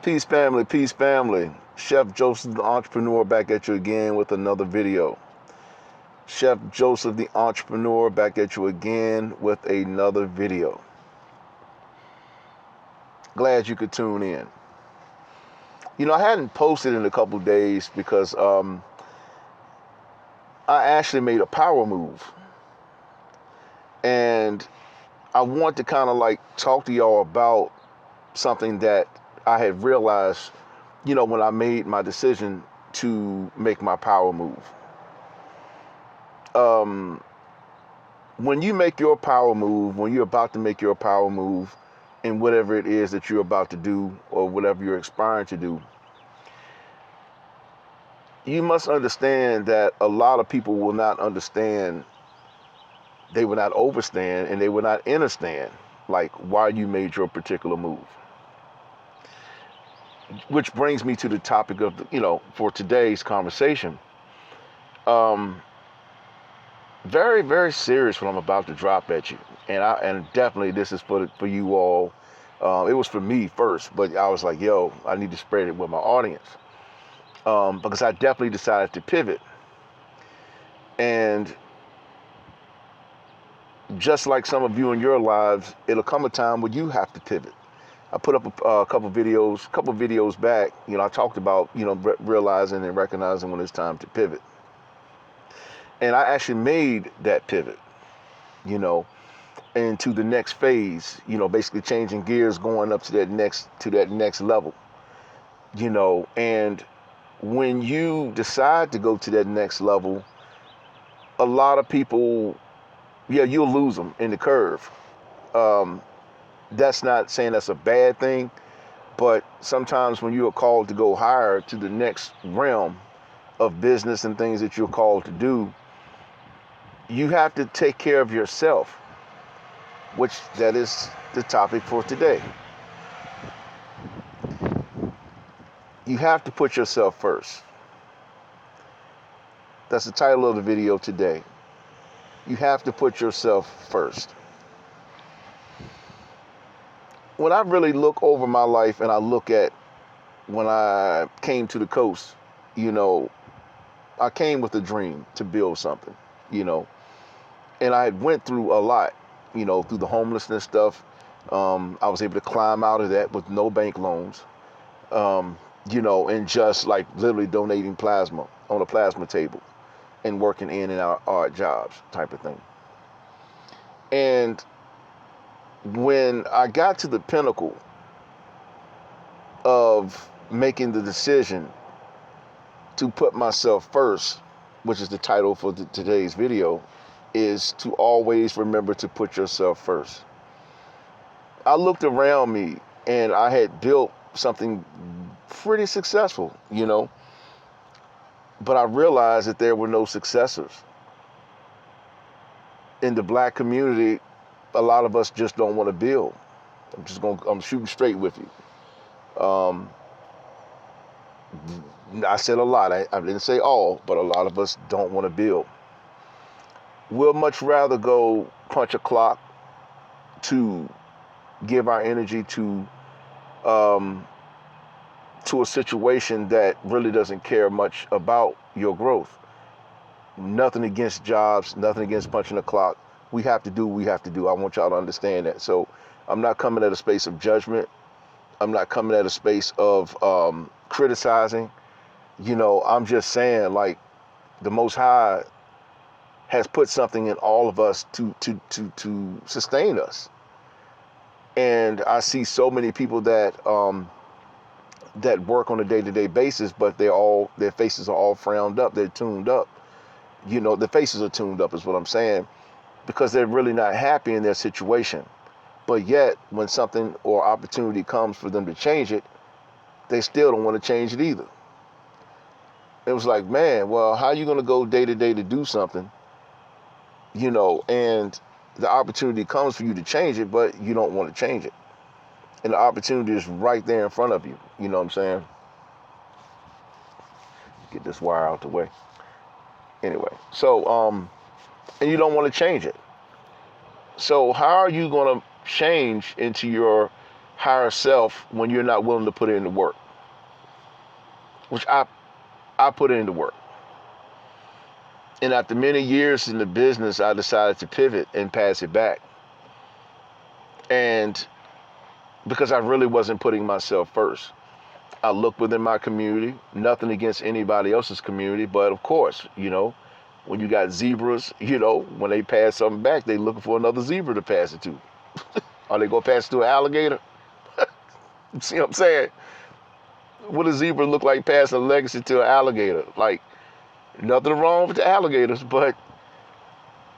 Peace family, peace family. Chef Joseph the Entrepreneur back at you again with another video. Chef Joseph the Entrepreneur back at you again with another video. Glad you could tune in. You know, I hadn't posted in a couple days because I actually made a power move. And I want to kind of like talk to y'all about something that I had realized, you know, when I made my decision to make my power move. When you make your power move, when you're about to make your power move in whatever it is that you're about to do or whatever you're aspiring to do, you must understand that a lot of people will not understand, they will not overstand, and they will not understand like why you made your particular move. Which brings me to the topic of, for today's conversation. Very, very serious what I'm about to drop at you. And definitely this is for you all. It was for me first, but I was like, yo, I need to spread it with my audience. Because I definitely decided to pivot. And just like some of you in your lives, it'll come a time where you have to pivot. I put up a couple videos back, I talked about, realizing and recognizing when it's time to pivot. And I actually made that pivot, into the next phase, basically changing gears, going up to that next level, and when you decide to go to that next level, a lot of people, you'll lose them in the curve. That's not saying that's a bad thing, but sometimes when you are called to go higher to the next realm of business and things that you're called to do, you have to take care of yourself, which that is the topic for today. You have to put yourself first. That's the title of the video today. You have to put yourself first. When I really look over my life and I look at when I came to the coast, I came with a dream to build something, and I went through a lot, through the homelessness stuff. I was able to climb out of that with no bank loans, and just like literally donating plasma on a plasma table and working in and out odd jobs type of thing. And when I got to the pinnacle of making the decision to put myself first, which is the title for today's video, is to always remember to put yourself first. I looked around me and I had built something pretty successful, but I realized that there were no successors. In the black community, a lot of us just don't want to build. I'm shooting straight with you. I said a lot. I didn't say all, but a lot of us don't want to build. We'll much rather go punch a clock to give our energy to a situation that really doesn't care much about your growth. Nothing against jobs, nothing against punching the clock. We have to do what we have to do. I want y'all to understand that. So I'm not coming at a space of judgment. I'm not coming at a space of criticizing. I'm just saying, like, the Most High has put something in all of us to sustain us. And I see so many people that that work on a day-to-day basis, but their faces are all frowned up. They're tuned up. The faces are tuned up is what I'm saying, because they're really not happy in their situation. But yet, when something or opportunity comes for them to change it, they still don't want to change it either. It was like, man, well, how are you going to go day to day to do something, and the opportunity comes for you to change it, but you don't want to change it. And the opportunity is right there in front of you. You know what I'm saying? Get this wire out the way. Anyway, so, and you don't want to change it. So how are you going to change into your higher self when you're not willing to put in the work, which I put in the work. And after many years in the business, I decided to pivot and pass it back. And because I really wasn't putting myself first. I looked within my community, nothing against anybody else's community, but of course, when you got zebras, when they pass something back, they looking for another zebra to pass it to. Are they gonna pass it to an alligator? See what I'm saying? What does zebra look like passing a legacy to an alligator? Like, nothing wrong with the alligators, but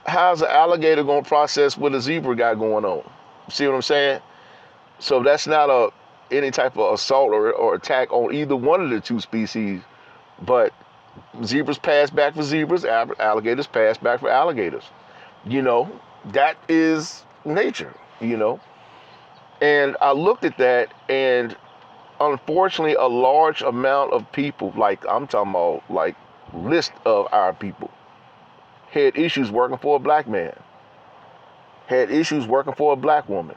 how's an alligator gonna process what a zebra got going on? See what I'm saying? So that's not any type of assault or attack on either one of the two species, but zebras pass back for zebras, alligators pass back for alligators. That is nature, And I looked at that, and unfortunately, a large amount of people, like I'm talking about, like list of our people, had issues working for a black man, had issues working for a black woman,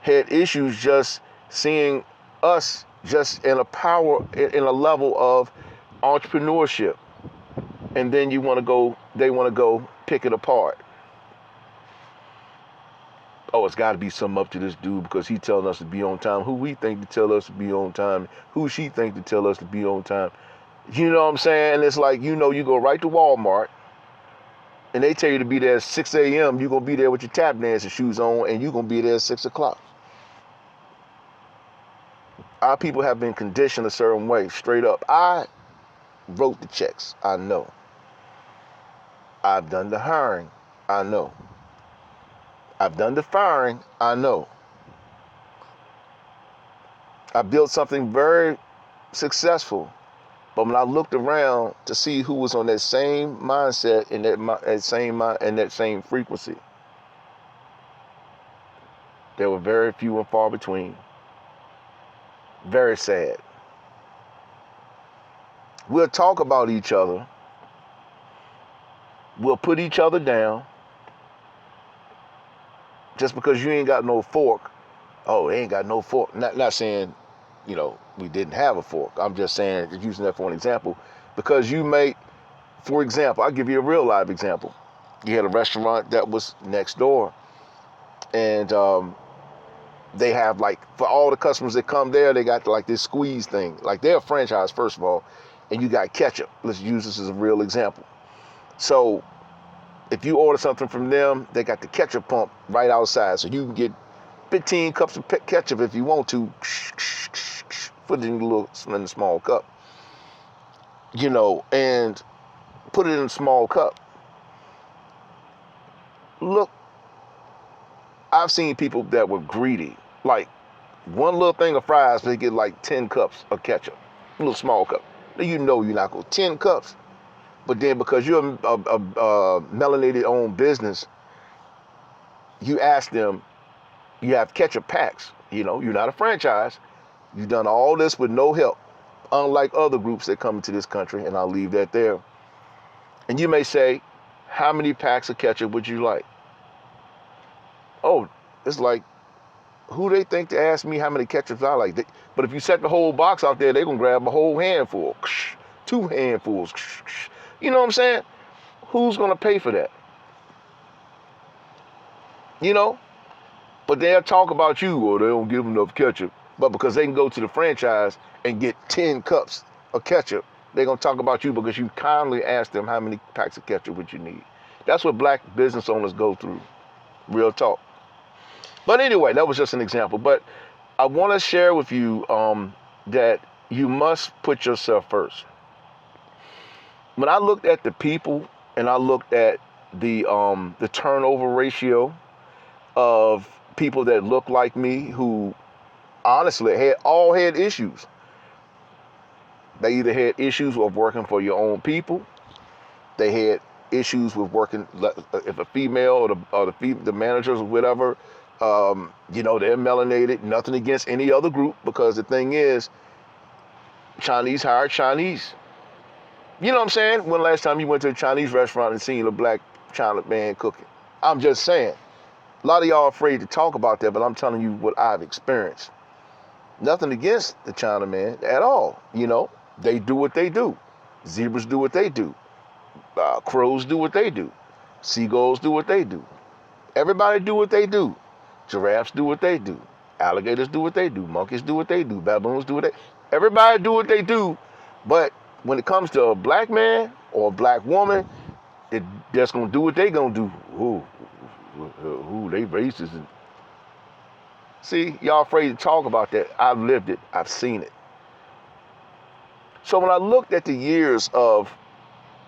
had issues just seeing us just in a level of entrepreneurship. And then they want to go pick it apart. Oh, it's got to be something up to this dude because he telling us to be on time. Who we think to tell us to be on time? Who she think to tell us to be on time? You know what I'm saying? And it's like, you go right to Walmart and they tell you to be there at 6 a.m. You're going to be there with your tap dancing shoes on and you're going to be there at 6 o'clock. Our people have been conditioned a certain way, straight up. I wrote the checks, I know. I've done the hiring, I know. I've done the firing, I know. I built something very successful, but when I looked around to see who was on that same mindset and that same frequency, there were very few and far between. Very sad. We'll talk about each other. We'll put each other down. Just because you ain't got no fork. Oh, they ain't got no fork. Not saying, we didn't have a fork. I'm just saying, using that for an example. Because you may, for example, I'll give you a real live example. You had a restaurant that was next door. And they have, like, for all the customers that come there, they got like this squeeze thing. Like, they're a franchise, first of all, and you got ketchup. Let's use this as a real example. So if you order something from them, they got the ketchup pump right outside. So you can get 15 cups of ketchup if you want to. Put it in a small cup. And put it in a small cup. Look, I've seen people that were greedy. Like, one little thing of fries, they get like 10 cups of ketchup. A little small cup. Now you're not going to 10 cups. But then because you're a melanated-owned business, you ask them, you have ketchup packs. You're not a franchise. You've done all this with no help, unlike other groups that come into this country, and I'll leave that there. And you may say, how many packs of ketchup would you like? Oh, it's like, who they think to ask me how many ketchups I like? But if you set the whole box out there, they're going to grab a whole handful, 2 handfuls. You know what I'm saying? Who's going to pay for that? But they'll talk about you, or they don't give enough ketchup. But because they can go to the franchise and get 10 cups of ketchup, they're going to talk about you because you kindly asked them how many packs of ketchup would you need. That's what black business owners go through. Real talk. But anyway, that was just an example. But I want to share with you that you must put yourself first. When I looked at the people and I looked at the turnover ratio of people that look like me who honestly had issues. They either had issues with working for your own people. They had issues with working, if a female or the managers or whatever, they're melanated. Nothing against any other group, because the thing is, Chinese hire Chinese. You know what I'm saying? When last time you went to a Chinese restaurant and seen a black China man cooking? I'm just saying. A lot of y'all afraid to talk about that, but I'm telling you what I've experienced. Nothing against the Chinaman at all. They do what they do. Zebras do what they do. Crows do what they do. Seagulls do what they do. Everybody do what they do. Giraffes do what they do. Alligators do what they do. Monkeys do what they do. Baboons do what they. Everybody do what they do. But when it comes to a black man or a black woman, that's gonna do what they gonna do. They racist. See, y'all afraid to talk about that. I've lived it. I've seen it. So when I looked at the years of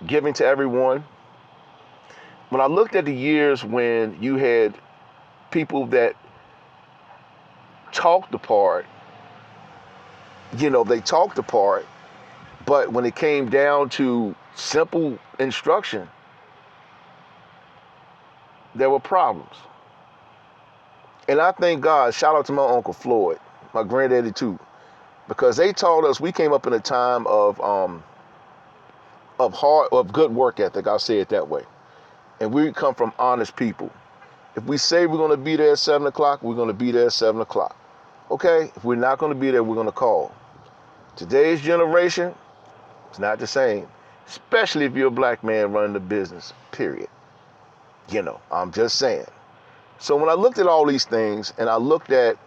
giving to everyone, when I looked at the years when you had people that talked the part, they talked the part, but when it came down to simple instruction, there were problems. And I thank God, shout out to my Uncle Floyd, my granddaddy too, because they taught us, we came up in a time of good work ethic, I'll say it that way. And we come from honest people. If we say we're going to be there at 7 o'clock, we're going to be there at 7 o'clock. Okay? If we're not going to be there, we're going to call. Today's generation, it's not the same, especially if you're a black man running the business, period. I'm just saying. So when I looked at all these things and I looked at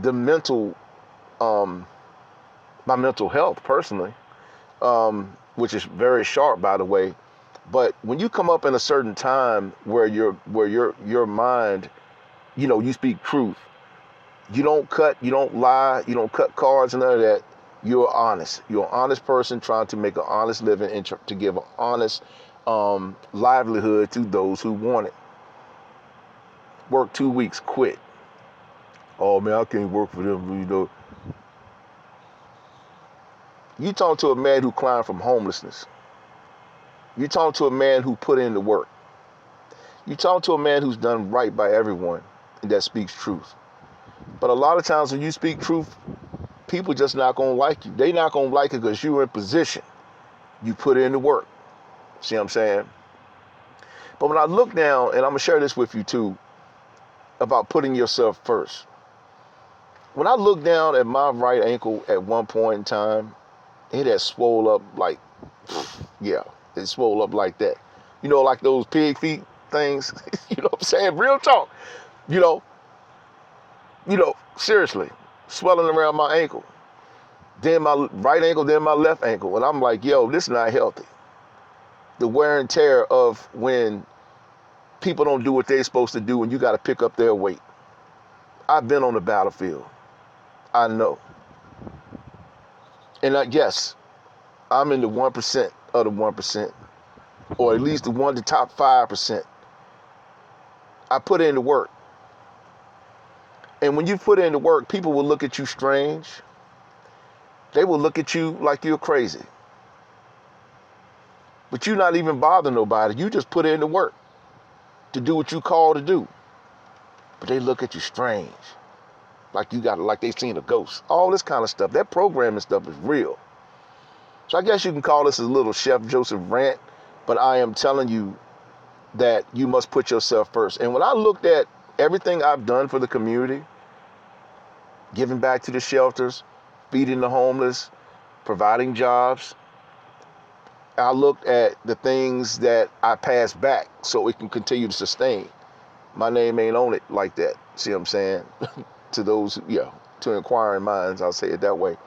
the mental, my mental health personally, which is very sharp, by the way, but when you come up in a certain time where your mind, you speak truth, you don't cut, you don't lie, you don't cut cards and none of that. You're honest. You're an honest person trying to make an honest living and to give an honest livelihood to those who want it. Work 2 weeks, quit. Oh man, I can't work for them. You talk to a man who climbed from homelessness. You talk to a man who put in the work. You talk to a man who's done right by everyone and that speaks truth. But a lot of times when you speak truth, people just not going to like you. They not going to like it because you're in position. You put in the work. See what I'm saying? But when I look down, and I'm going to share this with you too, about putting yourself first. When I look down at my right ankle at one point in time, it had swole up like, yeah, it swole up like that. Like those pig feet things. You know what I'm saying? Real talk. Seriously, swelling around my ankle. Then my right ankle, then my left ankle. And I'm like, yo, this is not healthy. The wear and tear of when people don't do what they're supposed to do and you got to pick up their weight. I've been on the battlefield. I know. And yes, I'm in the 1% of the 1%, or at least the top 5%. I put in the work. And when you put in the work, people will look at you strange. They will look at you like you're crazy. But you're not even bothering nobody. You just put in the work to do what you call to do. But they look at you strange. Like they seen a ghost. All this kind of stuff. That programming stuff is real. So I guess you can call this a little Chef Joseph rant, but I am telling you that you must put yourself first. And when I looked at everything I've done for the community, giving back to the shelters, feeding the homeless, providing jobs, I looked at the things that I passed back so it can continue to sustain. My name ain't on it like that. See what I'm saying? To those, to inquiring minds, I'll say it that way.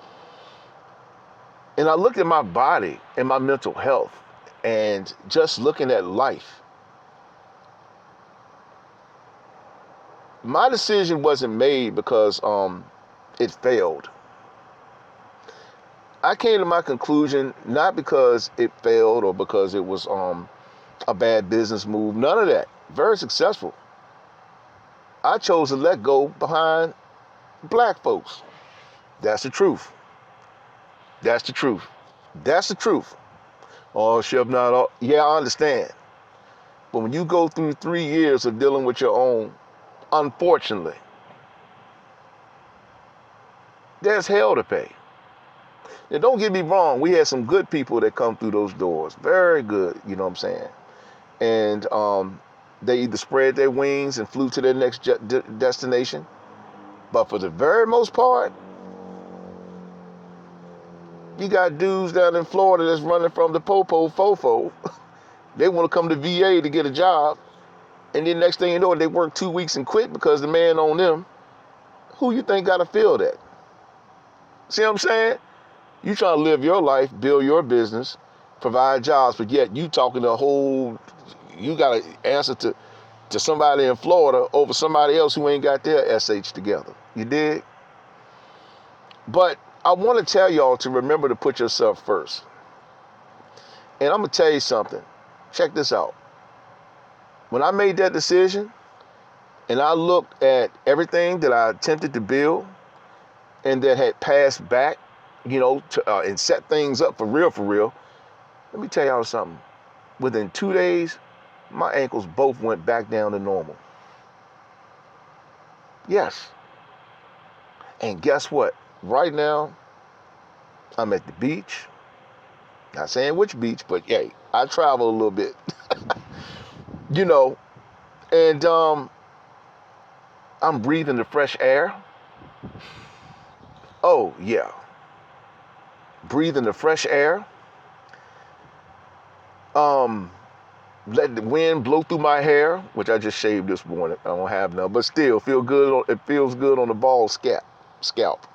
And I looked at my body and my mental health and just looking at life. My decision wasn't made because it failed. I came to my conclusion not because it failed or because it was a bad business move. None of that. Very successful. I chose to let go behind black folks. That's the truth. That's the truth. That's the truth. Oh, Chef, not all. Yeah, I understand. But when you go through 3 years of dealing with your own, unfortunately, there's hell to pay. Now, don't get me wrong. We had some good people that come through those doors. Very good, you know what I'm saying? And They either spread their wings and flew to their next destination. But for the very most part, you got dudes down in Florida that's running from the popo fofo. They want to come to VA to get a job. And then next thing you know, they work 2 weeks and quit because the man on them. Who you think got to feel that? See what I'm saying? You trying to live your life, build your business, provide jobs, but yet you talking the whole, you got to answer to somebody in Florida over somebody else who ain't got their SH together. You dig? But I want to tell y'all to remember to put yourself first. And I'm going to tell you something. Check this out. When I made that decision and I looked at everything that I attempted to build and that had passed back, and set things up for real, let me tell y'all something. Within 2 days, my ankles both went back down to normal. Yes. And guess what? Right now, I'm at the beach. Not saying which beach, but hey, I travel a little bit. And I'm breathing the fresh air. Oh, yeah. Breathing the fresh air. Let the wind blow through my hair, which I just shaved this morning. I don't have none, but still it feels good on the bald scalp.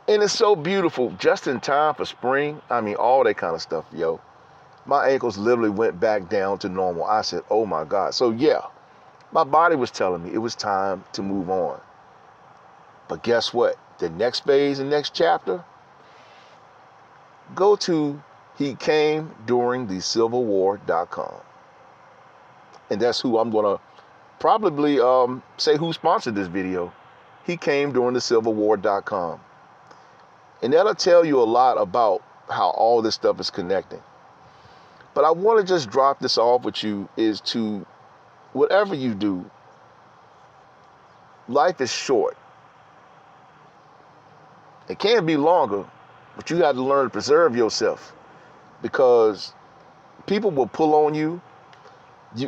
And it's so beautiful, just in time for spring. I mean, all that kind of stuff, yo. My ankles literally went back down to normal. I said, oh my God. So yeah, my body was telling me it was time to move on. But guess what? The next phase, the next chapter, go to he came during the Civil War.com. And that's who I'm going to probably say who sponsored this video. He came during the Civil War.com. And that'll tell you a lot about how all this stuff is connecting. But I want to just drop this off with you is to, whatever you do, life is short. It can be longer, but you got to learn to preserve yourself because people will pull on you.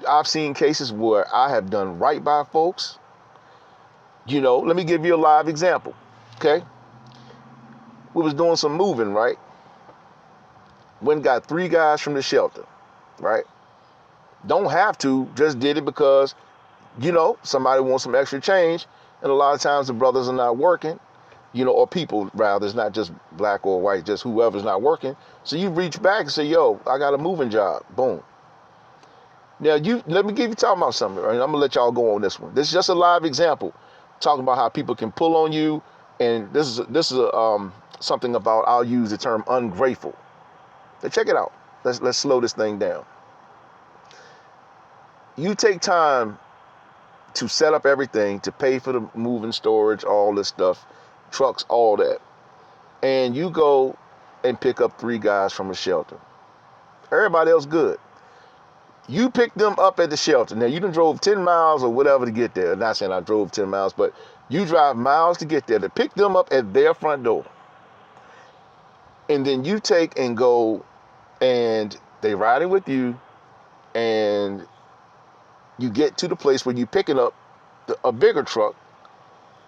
I've seen cases where I have done right by folks. Let me give you a live example, okay? We was doing some moving, right? Went and got 3 guys from the shelter, right? Don't have to, just did it because, somebody wants some extra change. And a lot of times the brothers are not working, or people rather, it's not just black or white, just whoever's not working. So you reach back and say, yo, I got a moving job, boom. Now let me talking about something, right? I'm gonna let y'all go on this one. This is just a live example, talking about how people can pull on you. And this is something about, I'll use the term ungrateful. Now check it out. Let's slow this thing down. You take time to set up everything, to pay for the moving, storage, all this stuff, trucks, all that. And you go and pick up 3 guys from a shelter. Everybody else good. You pick them up at the shelter. Now, you done drove 10 miles or whatever to get there. I'm not saying I drove 10 miles, but you drive miles to get there to pick them up at their front door. And then you take and go and they riding with you and you get to the place where you're picking up a bigger truck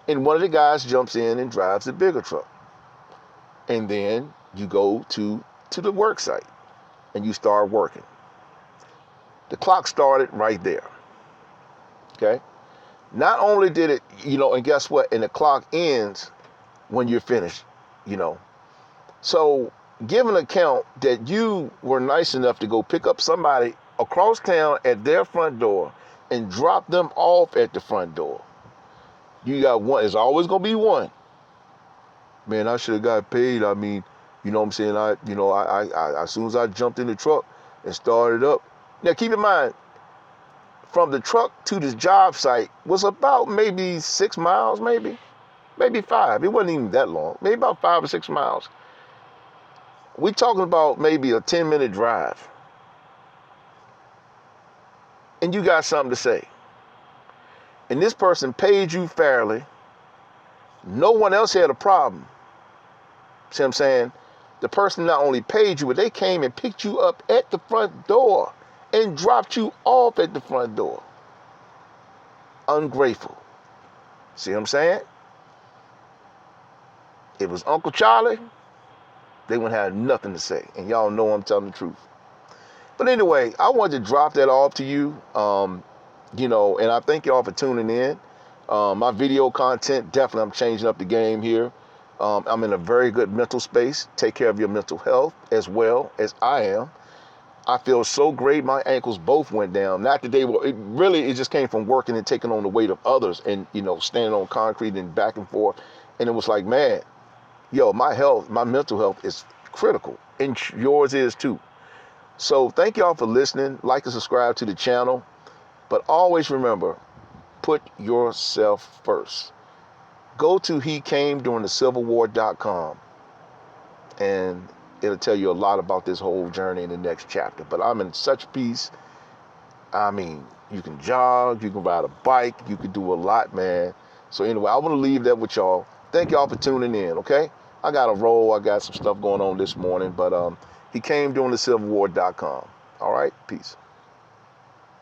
and one of the guys jumps in and drives the bigger truck. And then you go to the work site and you start working. The clock started right there, okay? Not only did it, and guess what? And the clock ends when you're finished, So give an account that you were nice enough to go pick up somebody across town at their front door and drop them off at the front door. You got one. There's always going to be one. Man, I should have got paid. I mean, you know what I'm saying? I as soon as I jumped in the truck and started up. Now, keep in mind, from the truck to this job site was about maybe 6 miles, maybe 5. It wasn't even that long. Maybe about 5 or 6 miles. We're talking about maybe a 10-minute drive. And you got something to say. And this person paid you fairly. No one else had a problem. See what I'm saying? The person not only paid you, but they came and picked you up at the front door and dropped you off at the front door. Ungrateful. See what I'm saying? If it was Uncle Charlie, they wouldn't have nothing to say. And y'all know I'm telling the truth. But anyway, I wanted to drop that off to you. And I thank y'all for tuning in. My video content, definitely I'm changing up the game here. I'm in a very good mental space. Take care of your mental health as well as I am. I feel so great. My ankles both went down. Not that they were, it just came from working and taking on the weight of others and, standing on concrete and back and forth. And it was like, man, my mental health is critical. And yours is too. So thank y'all for listening. Like and subscribe to the channel. But always remember, put yourself first. Go to hecameduringthecivil war.com and it'll tell you a lot about this whole journey in the next chapter. But I'm in such peace. I mean, you can jog, you can ride a bike, you can do a lot, man. So anyway, I want to leave that with y'all. Thank y'all for tuning in, okay? I got a roll. I got some stuff going on this morning, but hecameduringthecivil war.com. All right, peace.